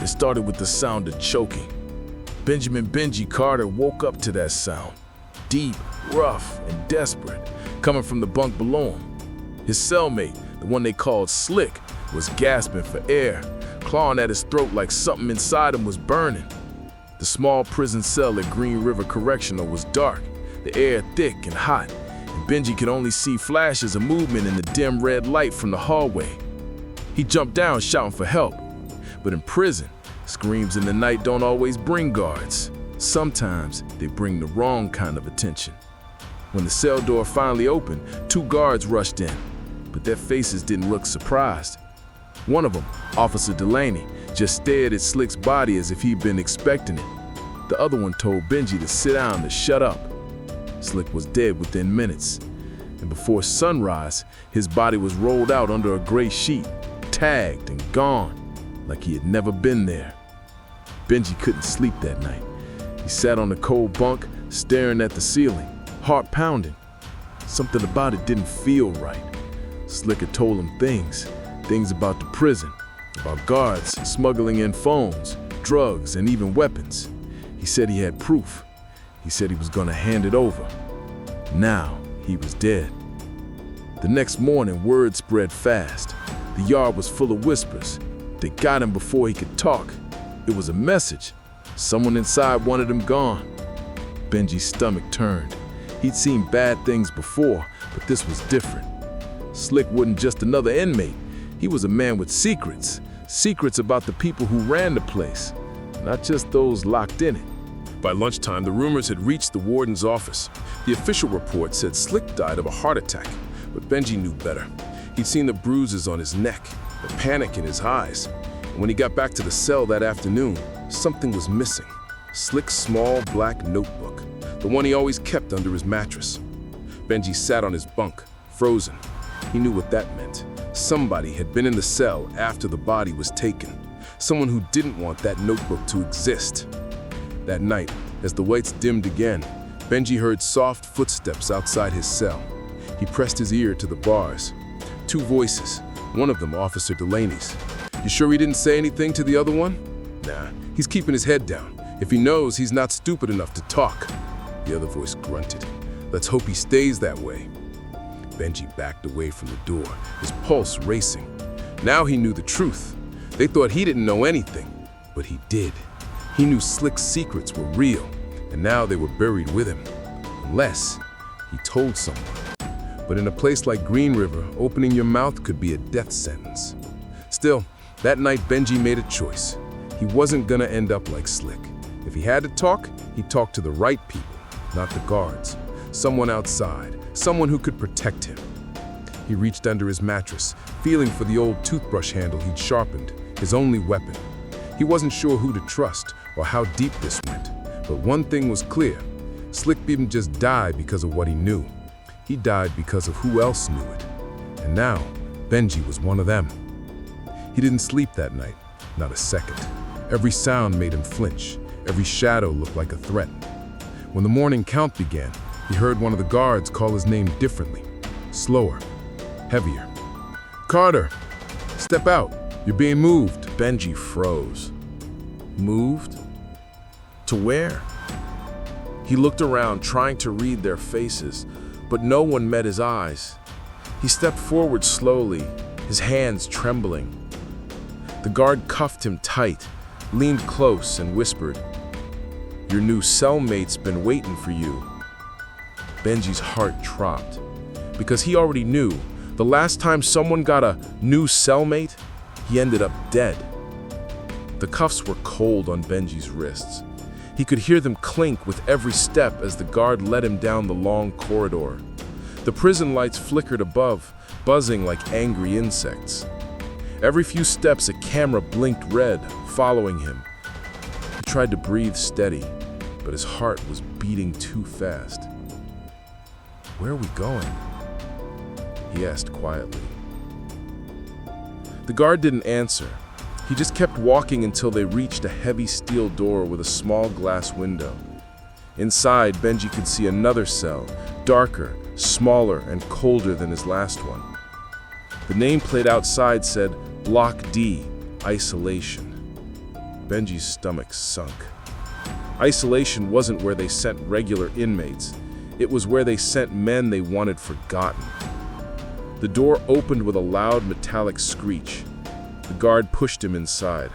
It started with the sound of choking. Benji Carter woke up to that sound, deep, rough, and desperate, coming from the bunk below him. His cellmate, the one they called Slick, was gasping for air, clawing at his throat like something inside him was burning. The small prison cell at Green River Correctional was dark, the air thick and hot, and Benji could only see flashes of movement in the dim red light from the hallway. He jumped down shouting for help, but in prison, screams in the night don't always bring guards. Sometimes they bring the wrong kind of attention. When the cell door finally opened, 2 guards rushed in, but their faces didn't look surprised. One of them, Officer Delaney, just stared at Slick's body as if he'd been expecting it. The other one told Benji to sit down, to shut up. Slick was dead within minutes, and before sunrise, his body was rolled out under a gray sheet, tagged and gone, like he had never been there. Benji couldn't sleep that night. He sat on the cold bunk, staring at the ceiling, heart pounding. Something about it didn't feel right. Slick had told him things about the prison, about guards smuggling in phones, drugs, and even weapons. He said he had proof. He said he was gonna hand it over. Now he was dead. The next morning, word spread fast. The yard was full of whispers. They got him before he could talk. It was a message. Someone inside wanted him gone. Benji's stomach turned. He'd seen bad things before, but this was different. Slick wasn't just another inmate. He was a man with secrets. Secrets about the people who ran the place, not just those locked in it. By lunchtime, the rumors had reached the warden's office. The official report said Slick died of a heart attack, but Benji knew better. He'd seen the bruises on his neck, the panic in his eyes. And when he got back to the cell that afternoon, something was missing. Slick's small black notebook, the one he always kept under his mattress. Benji sat on his bunk, frozen. He knew what that meant. Somebody had been in the cell after the body was taken. Someone who didn't want that notebook to exist. That night, as the lights dimmed again, Benji heard soft footsteps outside his cell. He pressed his ear to the bars. 2 voices, one of them Officer Delaney's. "You sure he didn't say anything to the other one?" "Nah, he's keeping his head down. If he knows, he's not stupid enough to talk." The other voice grunted. "Let's hope he stays that way." Benji backed away from the door, his pulse racing. Now he knew the truth. They thought he didn't know anything, but he did. He knew Slick's secrets were real, and now they were buried with him. Unless he told someone. But in a place like Green River, opening your mouth could be a death sentence. Still, that night Benji made a choice. He wasn't gonna end up like Slick. If he had to talk, he'd talk to the right people, not the guards. Someone outside, someone who could protect him. He reached under his mattress, feeling for the old toothbrush handle he'd sharpened, his only weapon. He wasn't sure who to trust or how deep this went, but one thing was clear. Slick didn't just die because of what he knew. He died because of who else knew it. And now, Benji was one of them. He didn't sleep that night, not a second. Every sound made him flinch. Every shadow looked like a threat. When the morning count began, he heard one of the guards call his name differently, slower, heavier. "Carter, step out. You're being moved." Benji froze. Moved? To where? He looked around, trying to read their faces, but no one met his eyes. He stepped forward slowly, his hands trembling. The guard cuffed him tight, leaned close, and whispered, "Your new cellmate's been waiting for you." Benji's heart dropped, because he already knew the last time someone got a new cellmate, he ended up dead. The cuffs were cold on Benji's wrists. He could hear them clink with every step as the guard led him down the long corridor. The prison lights flickered above, buzzing like angry insects. Every few steps, a camera blinked red, following him. He tried to breathe steady, but his heart was beating too fast. "Where are we going?" he asked quietly. The guard didn't answer. He just kept walking until they reached a heavy steel door with a small glass window. Inside, Benji could see another cell, darker, smaller, and colder than his last one. The nameplate outside said, "Block D, Isolation." Benji's stomach sunk. Isolation wasn't where they sent regular inmates. It was where they sent men they wanted forgotten. The door opened with a loud metallic screech. The guard pushed him inside.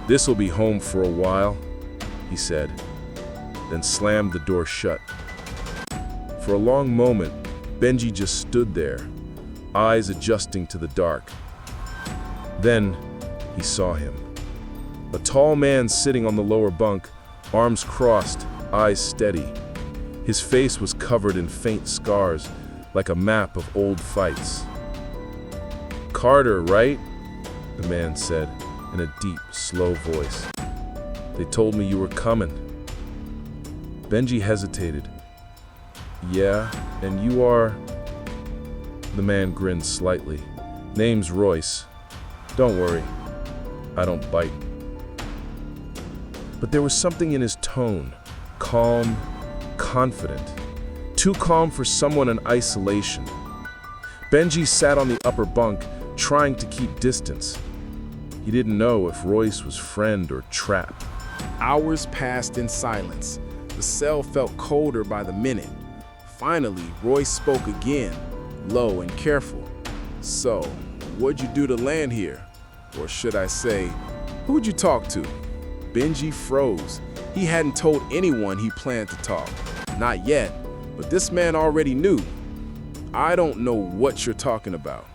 "This'll be home for a while," he said, then slammed the door shut. For a long moment, Benji just stood there, eyes adjusting to the dark. Then, he saw him. A tall man sitting on the lower bunk, arms crossed, eyes steady. His face was covered in faint scars, like a map of old fights. "Carter, right?" the man said in a deep, slow voice. "They told me you were coming." Benji hesitated. "Yeah, and you are?" The man grinned slightly. "Name's Royce. Don't worry, I don't bite." But there was something in his tone, calm, confident. Too calm for someone in isolation. Benji sat on the upper bunk, trying to keep distance. He didn't know if Royce was friend or trap. Hours passed in silence. The cell felt colder by the minute. Finally, Royce spoke again, low and careful. "So, what'd you do to land here? Or should I say, who'd you talk to?" Benji froze. He hadn't told anyone he planned to talk. Not yet, but this man already knew. "I don't know what you're talking about,"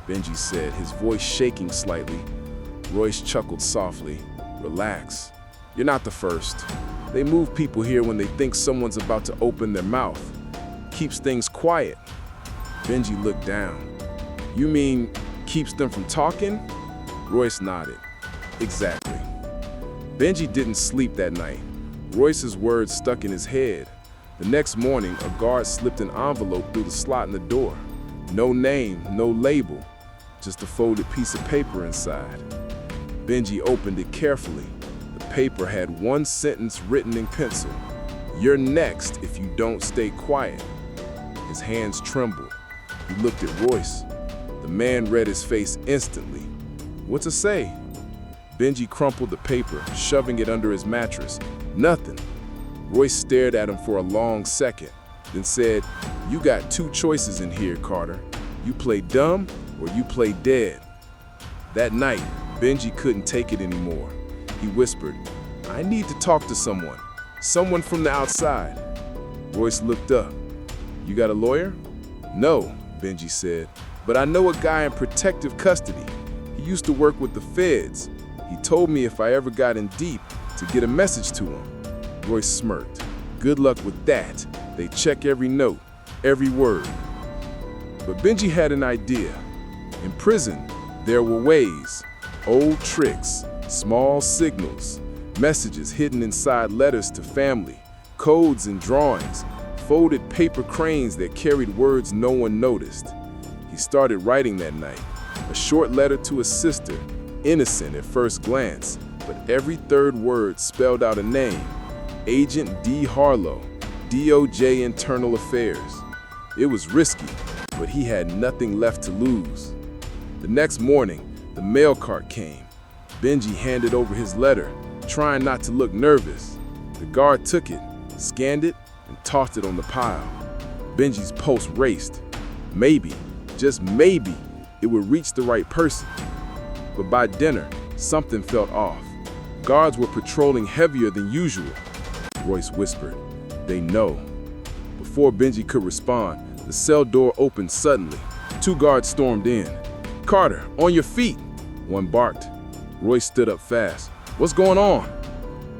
Benji said, his voice shaking slightly. Royce chuckled softly. "Relax. You're not the first. They move people here when they think someone's about to open their mouth. Keeps things quiet." Benji looked down. "You mean keeps them from talking?" Royce nodded. "Exactly." Benji didn't sleep that night. Royce's words stuck in his head. The next morning, a guard slipped an envelope through the slot in the door. No name, no label, just a folded piece of paper inside. Benji opened it carefully. The paper had one sentence written in pencil. "You're next if you don't stay quiet." His hands trembled. He looked at Royce. The man read his face instantly. "What's it say?" Benji crumpled the paper, shoving it under his mattress. "Nothing." Royce stared at him for a long second, then said, "You got two choices in here, Carter. You play dumb or you play dead." That night, Benji couldn't take it anymore. He whispered, "I need to talk to someone from the outside." Royce looked up. "You got a lawyer?" "No," Benji said, "but I know a guy in protective custody. He used to work with the feds. He told me if I ever got in deep, to get a message to him." Royce smirked. "Good luck with that. They check every note, every word." But Benji had an idea. In prison, there were ways, old tricks, small signals, messages hidden inside letters to family, codes and drawings, folded paper cranes that carried words no one noticed. He started writing that night, a short letter to his sister, innocent at first glance, but every third word spelled out a name: Agent D. Harlow, DOJ Internal Affairs. It was risky, but he had nothing left to lose. The next morning, the mail cart came. Benji handed over his letter, trying not to look nervous. The guard took it, scanned it, and tossed it on the pile. Benji's pulse raced. Maybe, just maybe, it would reach the right person. But by dinner, something felt off. Guards were patrolling heavier than usual. Royce whispered, "They know." Before Benji could respond, the cell door opened suddenly. Two guards stormed in. "Carter, on your feet!" one barked. Royce stood up fast. "What's going on?"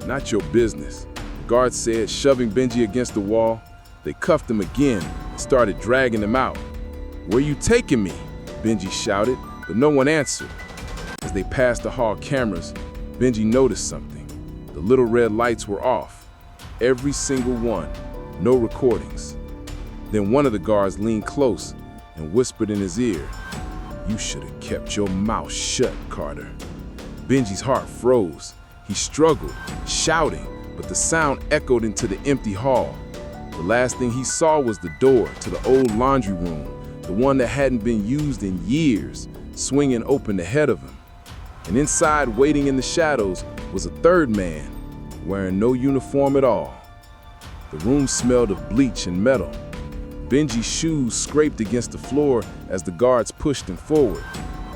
"Not your business," the guard said, shoving Benji against the wall. They cuffed him again and started dragging him out. "Where you taking me?" Benji shouted, but no one answered. As they passed the hall cameras, Benji noticed something. The little red lights were off. Every single one. No recordings. Then one of the guards leaned close and whispered in his ear, "You should have kept your mouth shut, Carter." Benji's heart froze. He struggled, shouting, but the sound echoed into the empty hall. The last thing he saw was the door to the old laundry room, the one that hadn't been used in years, swinging open ahead of him. And inside, waiting in the shadows, was a third man, wearing no uniform at all. The room smelled of bleach and metal. Benji's shoes scraped against the floor as the guards pushed him forward.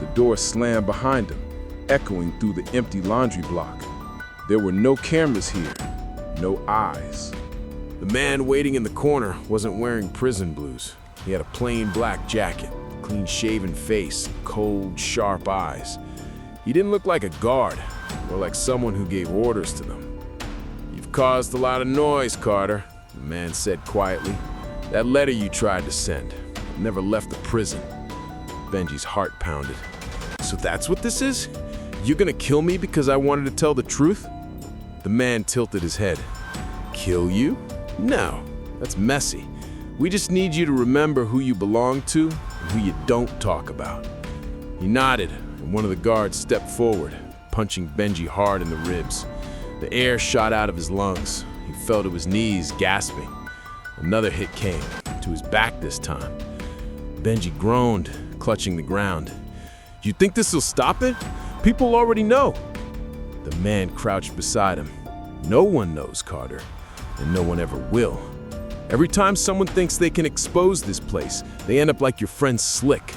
The door slammed behind him, echoing through the empty laundry block. There were no cameras here, no eyes. The man waiting in the corner wasn't wearing prison blues. He had a plain black jacket, clean-shaven face, cold, sharp eyes. He didn't look like a guard, or like someone who gave orders to them. "You've caused a lot of noise, Carter," the man said quietly. "That letter you tried to send never left the prison." Benji's heart pounded. "So that's what this is? You're gonna kill me because I wanted to tell the truth?" The man tilted his head. "Kill you? No, that's messy. We just need you to remember who you belong to and who you don't talk about." He nodded, and one of the guards stepped forward, punching Benji hard in the ribs. The air shot out of his lungs. He fell to his knees, gasping. Another hit came, to his back this time. Benji groaned, clutching the ground. "You think this'll stop it? People already know." The man crouched beside him. "No one knows, Carter, and no one ever will. Every time someone thinks they can expose this place, they end up like your friend Slick."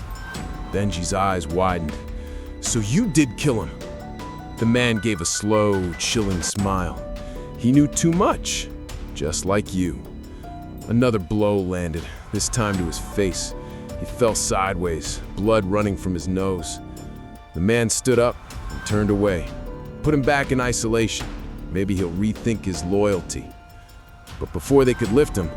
Benji's eyes widened. "So you did kill him?" The man gave a slow, chilling smile. "He knew too much, just like you." Another blow landed, this time to his face. He fell sideways, blood running from his nose. The man stood up and turned away. Put him back in isolation. Maybe he'll rethink his loyalty. But before they could lift him,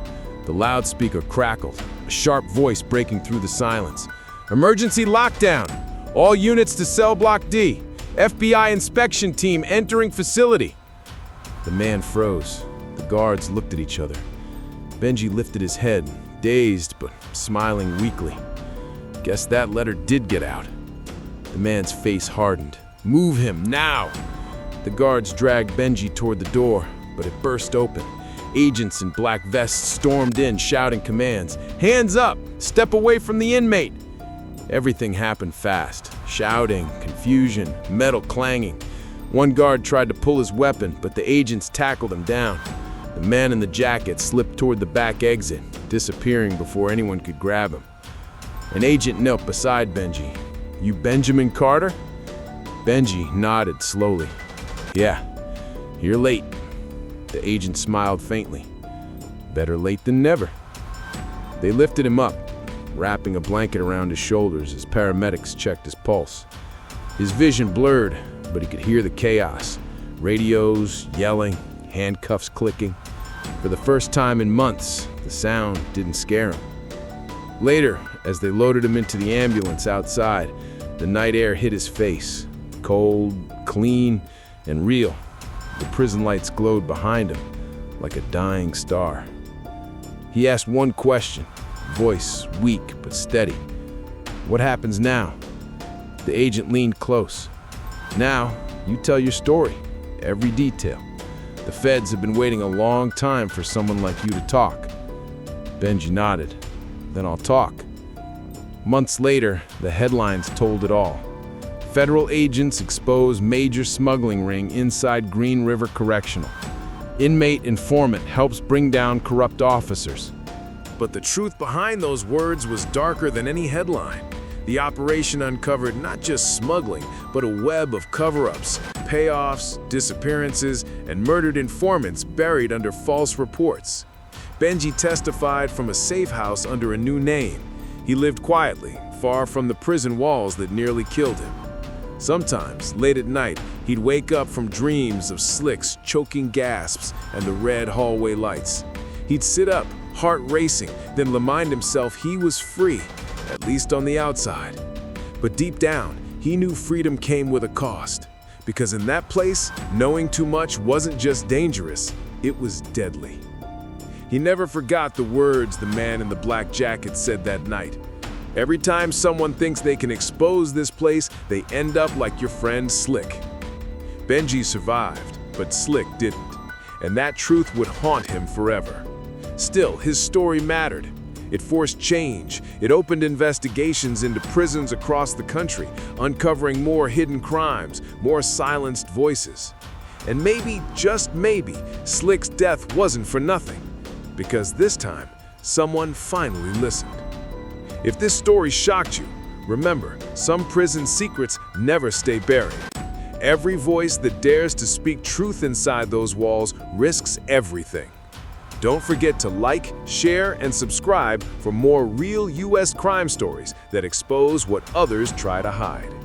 the loudspeaker crackled, a sharp voice breaking through the silence. "Emergency lockdown! All units to cell block D! FBI inspection team entering facility!" The man froze. The guards looked at each other. Benji lifted his head, dazed but smiling weakly. Guess that letter did get out. The man's face hardened. "Move him, now!" The guards dragged Benji toward the door, but it burst open. Agents in black vests stormed in, shouting commands. "Hands up! Step away from the inmate!" Everything happened fast. Shouting, confusion, metal clanging. One guard tried to pull his weapon, but the agents tackled him down. The man in the jacket slipped toward the back exit, disappearing before anyone could grab him. An agent knelt beside Benji. "You Benjamin Carter?" Benji nodded slowly. "Yeah, you're late." The agent smiled faintly. "Better late than never." They lifted him up, wrapping a blanket around his shoulders as paramedics checked his pulse. His vision blurred, but he could hear the chaos. Radios, yelling, handcuffs clicking. For the first time in months, the sound didn't scare him. Later, as they loaded him into the ambulance outside, the night air hit his face. Cold, clean, and real. The prison lights glowed behind him, like a dying star. He asked one question, voice weak but steady. "What happens now?" The agent leaned close. "Now, you tell your story, every detail. The feds have been waiting a long time for someone like you to talk." Benji nodded. "Then I'll talk." Months later, the headlines told it all. Federal agents expose major smuggling ring inside Green River Correctional. Inmate informant helps bring down corrupt officers. But the truth behind those words was darker than any headline. The operation uncovered not just smuggling, but a web of cover-ups, payoffs, disappearances, and murdered informants buried under false reports. Benji testified from a safe house under a new name. He lived quietly, far from the prison walls that nearly killed him. Sometimes, late at night, he'd wake up from dreams of Slick's choking gasps and the red hallway lights. He'd sit up, heart racing, then remind himself he was free, at least on the outside. But deep down, he knew freedom came with a cost. Because in that place, knowing too much wasn't just dangerous, it was deadly. He never forgot the words the man in the black jacket said that night. "Every time someone thinks they can expose this place, they end up like your friend Slick." Benji survived, but Slick didn't, and that truth would haunt him forever. Still, his story mattered. It forced change. It opened investigations into prisons across the country, uncovering more hidden crimes, more silenced voices. And maybe, just maybe, Slick's death wasn't for nothing. Because this time, someone finally listened. If this story shocked you, remember, some prison secrets never stay buried. Every voice that dares to speak truth inside those walls risks everything. Don't forget to like, share, and subscribe for more real U.S. crime stories that expose what others try to hide.